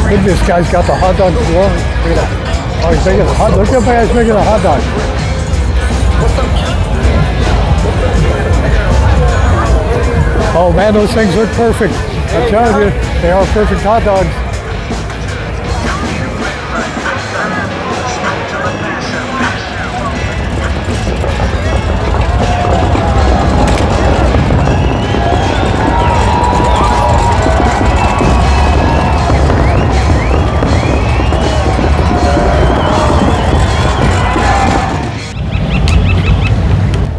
Look, this guy's got the hot dog glowing. Look at that. Oh, he's making a hot dog. Look at that guy's making a hot dog. Oh man, those things look perfect. I'm telling you, they are perfect hot dogs.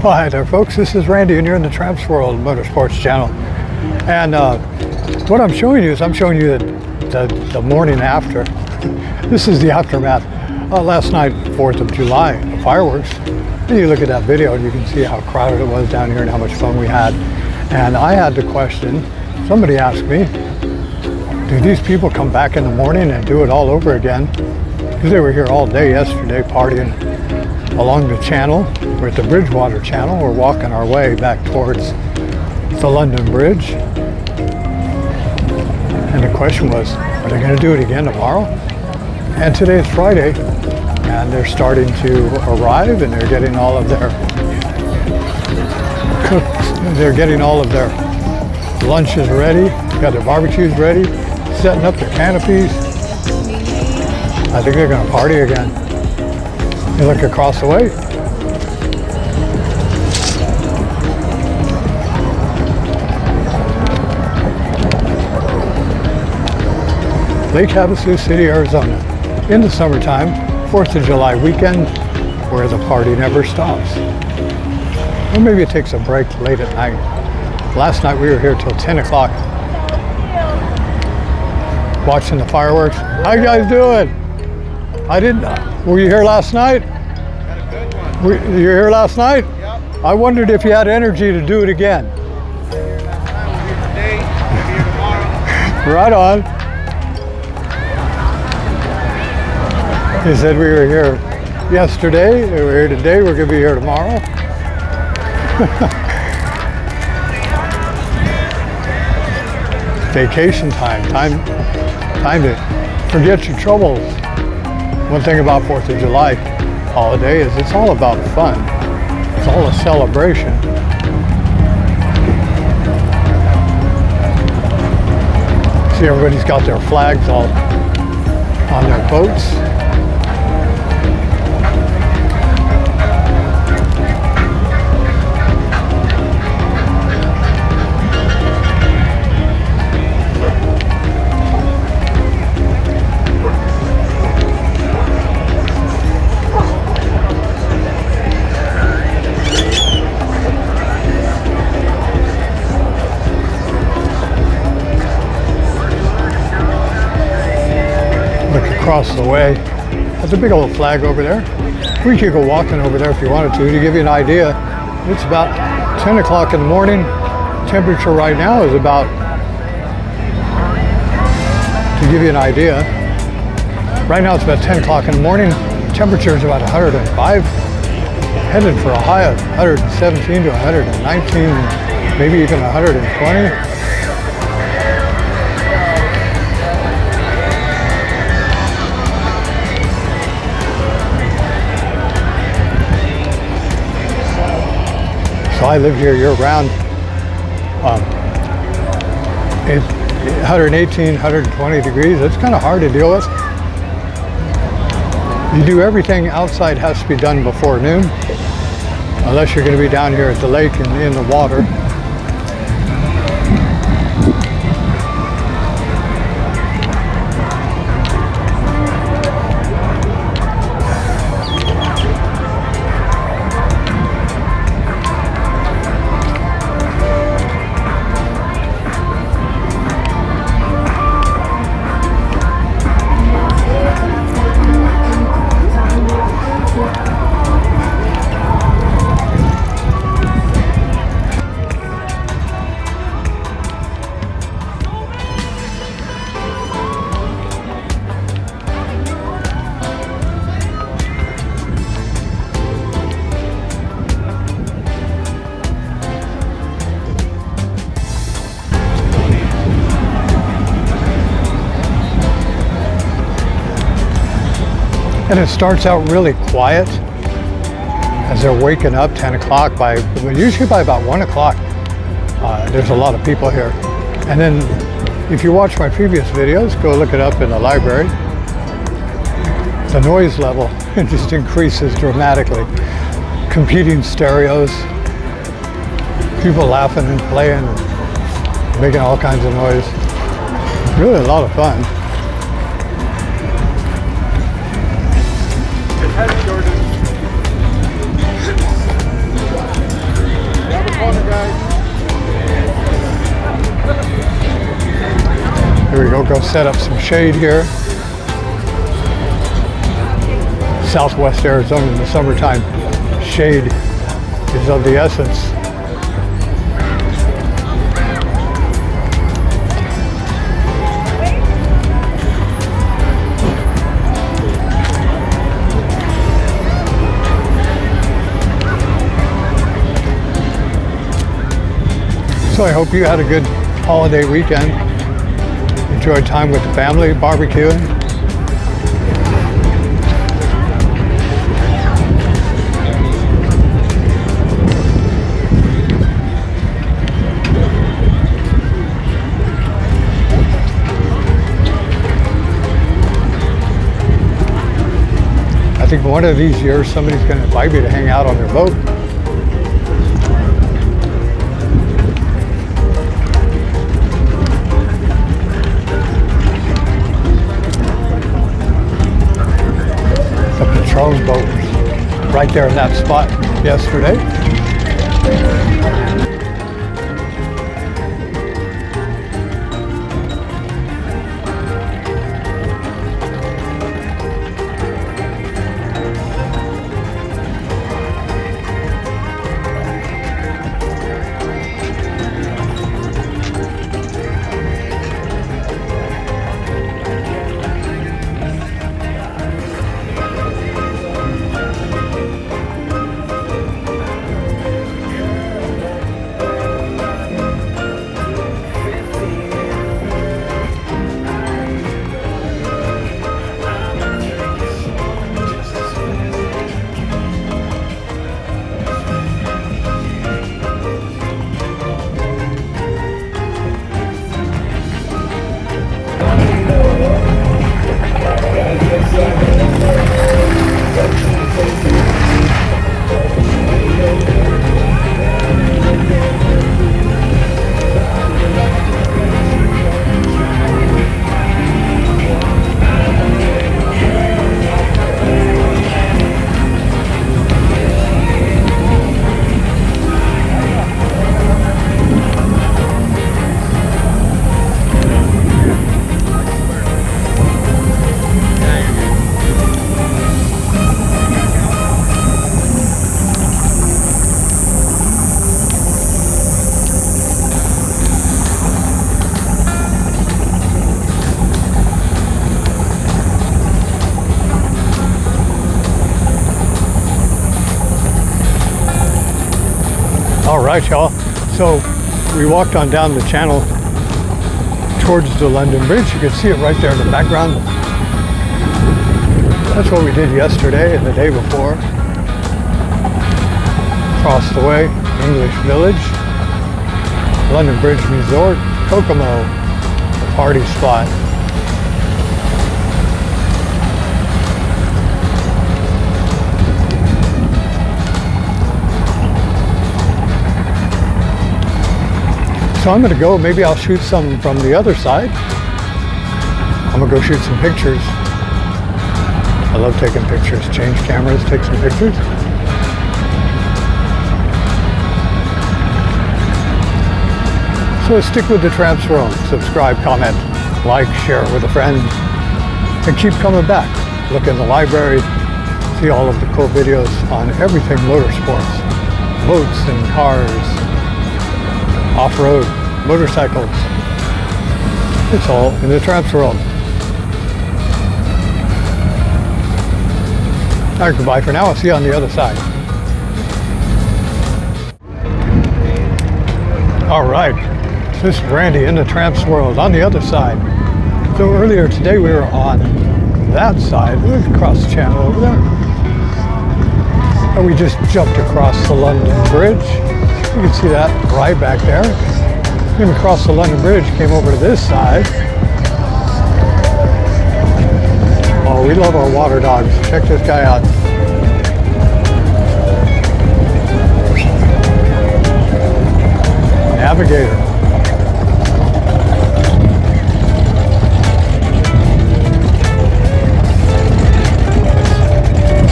Well, hi there folks, this is Randy and you're in the TrampsWorld Motorsports channel. And what I'm showing you is I'm showing you the morning after. This is the aftermath. Last night, 4th of July, the fireworks. And you look at that video and you can see how crowded it was down here and how much fun we had. And I had the question, somebody asked me, do these people come back in the morning and do it all over again? Because they were here all day yesterday partying along the channel. We're at the Bridgewater Channel. We're walking our way back towards the London Bridge. And the question was, are they going to do it again tomorrow? And today is Friday, and they're starting to arrive, and they're getting all of their lunches ready, got their barbecues ready, setting up their canopies. I think they're going to party again. You look across the way. Lake Havasu City, Arizona. In the summertime, 4th of July weekend, where the party never stops. Or maybe it takes a break late at night. Last night we were here till 10 o'clock. Watching the fireworks. How you guys doing? Were you here last night? Had a good one. You were here last night? Yep. I wondered if you had energy to do it again. Here last night, we'll be here today, we'll be here tomorrow. Right on. He said we were here yesterday, we were here today, we're going to be here tomorrow. Vacation time to forget your troubles. One thing about 4th of July holiday is it's all about fun. It's all a celebration. See, everybody's got their flags all on their boats. Across the way. That's a big old flag over there. We could go walking over there if you wanted to give you an idea. It's about 10 o'clock in the morning. Temperature right now is about, to give you an idea, right now it's about 10 o'clock in the morning. Temperature is about 105. Headed for a high of 117 to 119, maybe even 120. So I live here year-round. It's 118, 120 degrees. It's kind of hard to deal with. You do everything outside has to be done before noon, unless you're going to be down here at the lake and in the water. And it starts out really quiet as they're waking up 10 o'clock. Usually by about 1 o'clock, there's a lot of people here. And then if you watch my previous videos, go look it up in the library. The noise level just increases dramatically. Competing stereos, people laughing and playing, and making all kinds of noise. Really a lot of fun. Heavy, Jordan. Grab a corner, guys. Here we go, set up some shade here. Southwest Arizona in the summertime, shade is of the essence. So I hope you had a good holiday weekend. Enjoyed time with the family, barbecuing. I think one of these years somebody's going to invite me to hang out on their boat. Boat right there in that spot yesterday. All right, y'all. So we walked on down the channel towards the London Bridge. You can see it right there in the background. That's what we did yesterday and the day before. Across the way, English Village, London Bridge Resort, Kokomo, the party spot. So I'm going to go, maybe I'll shoot some from the other side. I'm going to go shoot some pictures. I love taking pictures, change cameras, take some pictures. So stick with the Trampsworld, subscribe, comment, like, share it with a friend, and keep coming back. Look in the library, see all of the cool videos on everything motorsports, boats and cars, off-road, motorcycles. It's all in the Trampsworld. All right, goodbye for now. I'll see you on the other side. All right, this is Randy in the Trampsworld on the other side. So earlier today we were on that side. Look across the channel over there. And we just jumped across the London Bridge. You can see that right back there. Came across the London Bridge, came over to this side. Oh, we love our water dogs. Check this guy out. Navigator.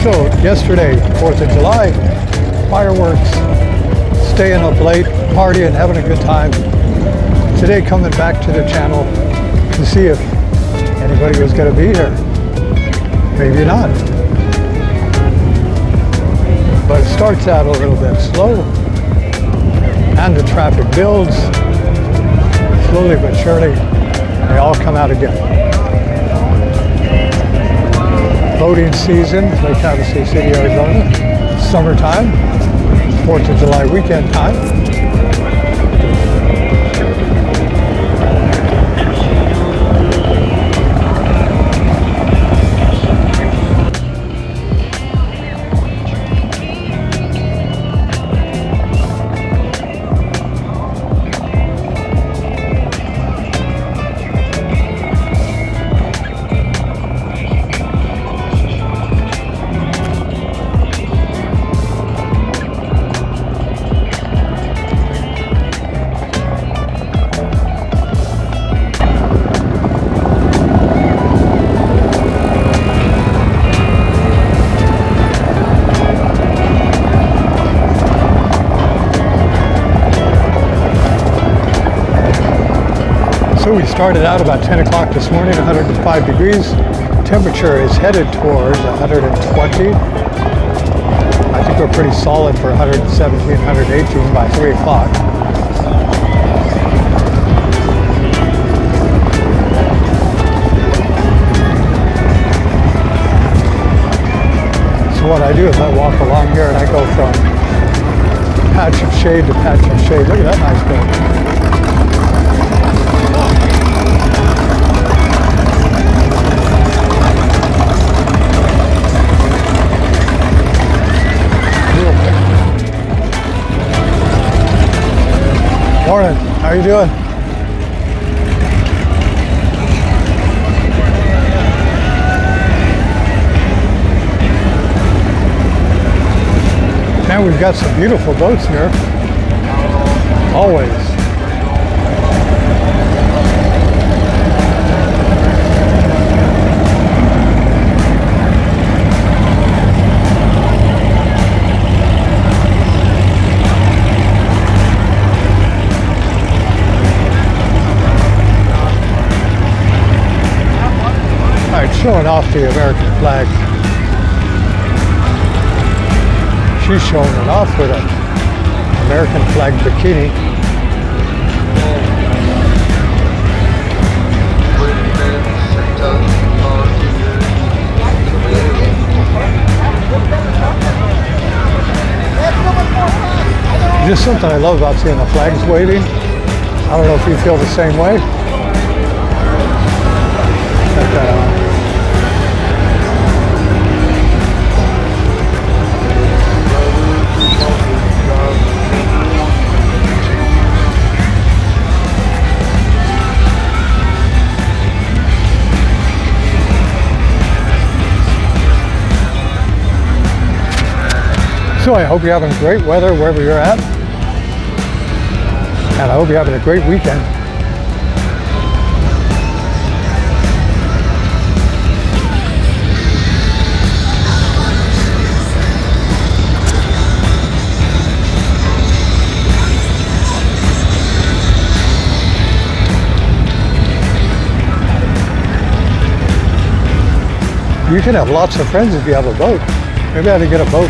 So yesterday, 4th of July, fireworks, staying up late, partying, having a good time. Today coming back to the channel to see if anybody was going to be here. Maybe not. But it starts out a little bit slow and the traffic builds. Slowly but surely, they all come out again. Boating season, Lake Havasu City, Arizona. Summertime, 4th of July weekend time. So we started out about 10 o'clock this morning, 105 degrees. Temperature is headed towards 120. I think we're pretty solid for 117, 118 by 3 o'clock. So what I do is I walk along here and I go from patch of shade to patch of shade. Look at that nice boat. Morning, how are you doing? Man, we've got some beautiful boats here. Always. Showing off the American flag. She's showing it off with an American flag bikini. Just something I love about seeing the flags waving. I don't know if you feel the same way. Check that out. So I hope you're having great weather wherever you're at. And I hope you're having a great weekend. You can have lots of friends if you have a boat. Maybe I ought to get a boat.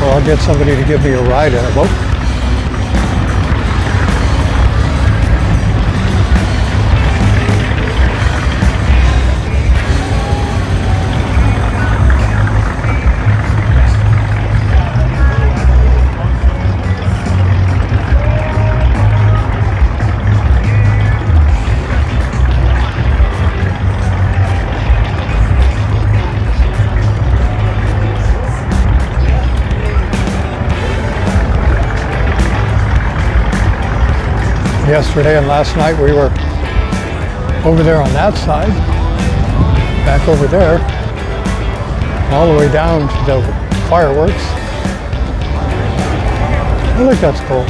Or I'll get somebody to give me a ride in a boat. Yesterday and last night we were over there on that side, back over there, all the way down to the fireworks. I think that's cool.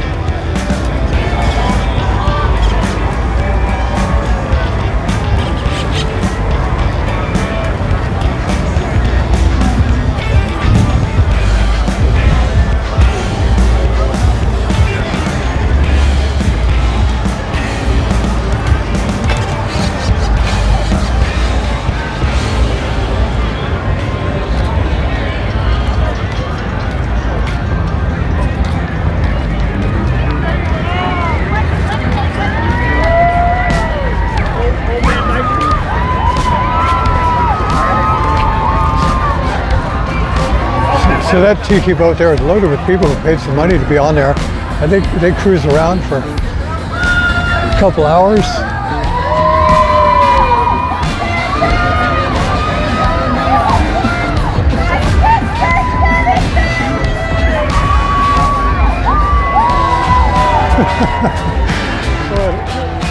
So that tiki boat there is loaded with people who paid some money to be on there. I think they cruise around for a couple hours.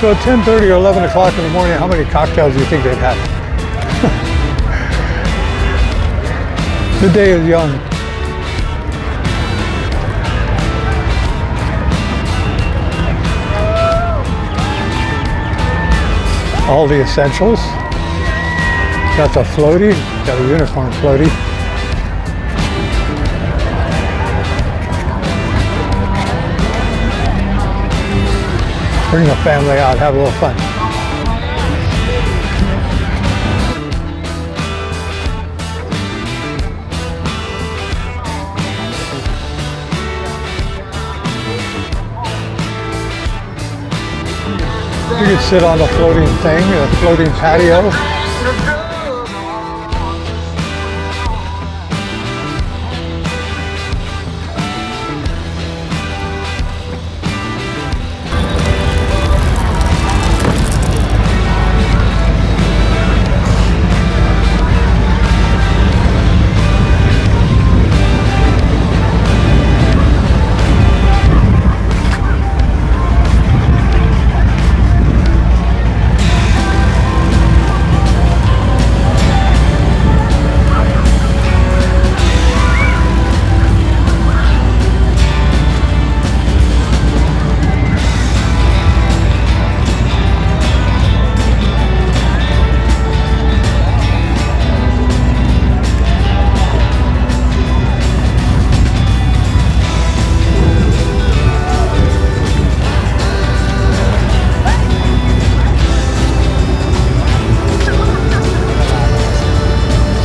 So at 10:30 or 11 o'clock in the morning, how many cocktails do you think they've had? The day is young. All the essentials. Got the floaty, got a unicorn floaty. Bring the family out, have a little fun. You could sit on the floating thing, a floating patio.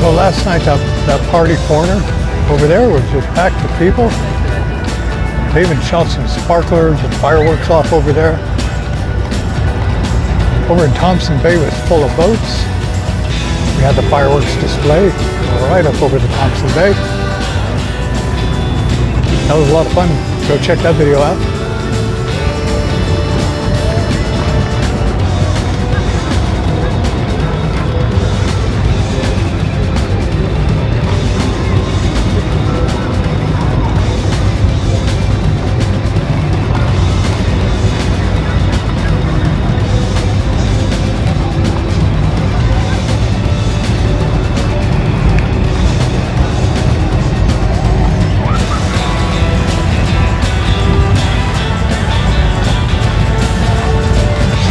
So last night that party corner over there was just packed with people. They even shot some sparklers and fireworks off over there. Over in Thompson Bay was full of boats. We had the fireworks display right up over the Thompson Bay. That was a lot of fun. Go check that video out.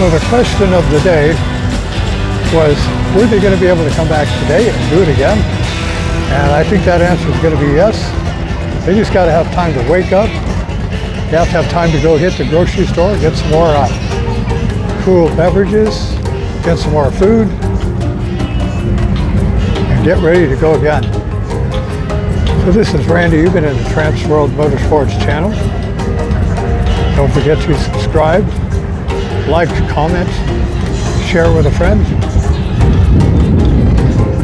So the question of the day was, were they going to be able to come back today and do it again? And I think that answer is going to be yes. They just got to have time to wake up. You have to have time to go hit the grocery store, get some more cool beverages, get some more food, and get ready to go again. So this is Randy. You've been in the TrampsWorld Motorsports channel. Don't forget to subscribe. Like, comment, share it with a friend.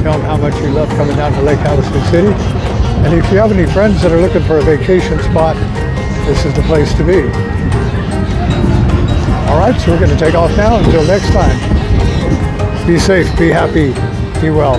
Tell them how much you love coming down to Lake Havasu City. And if you have any friends that are looking for a vacation spot, this is the place to be. All right, so we're going to take off now. Until next time, be safe, be happy, be well.